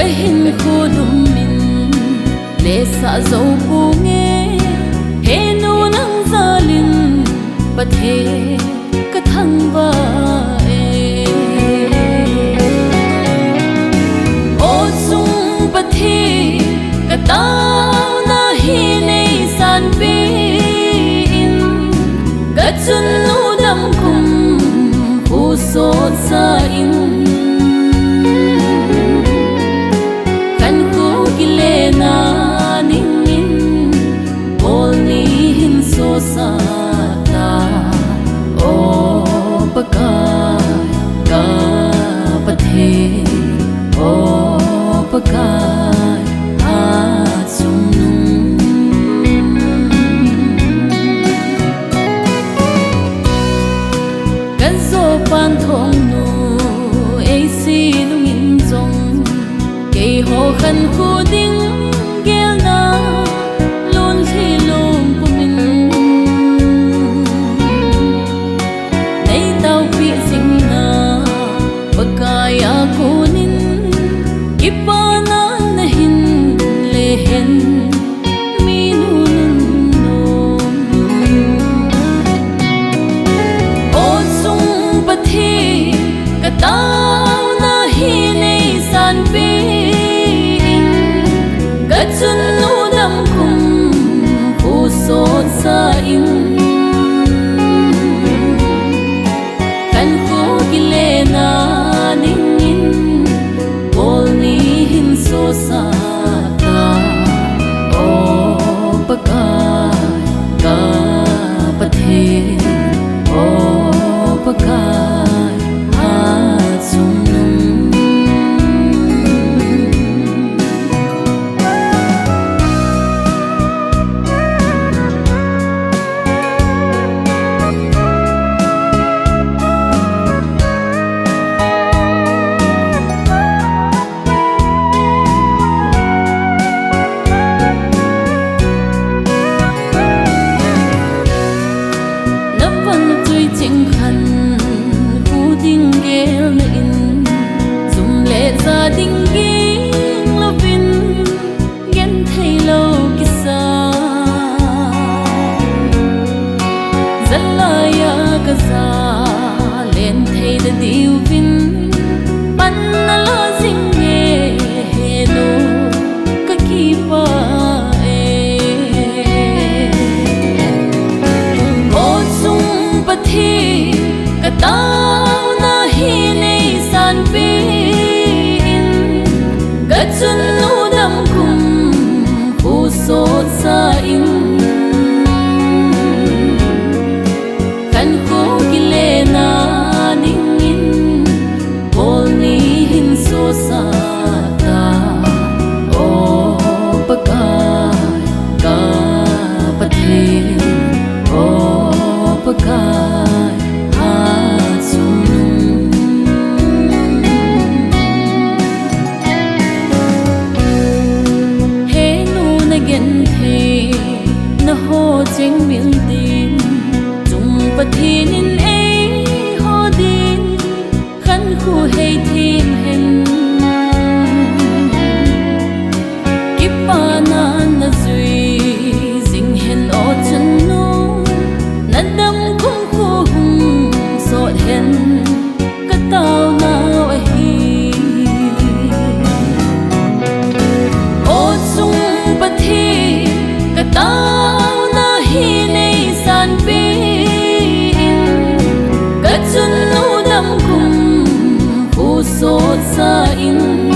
hin khu lum min le sa zo pu nge he nu nang zalin pathe ka thang ba e o sung pathe ka tao na hi nei san pi in ka chun nu dam kum hu so sa in na ning in bol ni hin so sa ta o paka ka pathe o paka ha sum kan zo pan thong nu ei si lung in zong ke ho khan khu ding gel na lun khi lung pumin nei tau pi sing na pakaya kunin ipana na hin le hen minun o sung pathe ka tao na hi nei san pi chun nu dam kum hu so sa in kan khu gile na ning in bol ni hin so sa ta o paka ka pathe o paka ha sum gia đình ging lo vin gen thei lo kisa zalla ya ka za len thei da diu vin pan na lo sing nge he no ka ki pa e o sung pathe ka tao na hi nei san pi chun nu dam kum hu so sa in kan khu gile na ning in bol ni hin so sa ta o paka ka pathe o paka ha sum na ho cheng miếng tin chung pathe nin ei ho din khan khu hei thim hen kipana na zui jing hen o chun nu na dam kum khu hum so hen ka tao na wa hi o chung pathe ka tao na hi nei san pi ka chun nu dam kum hu so sa in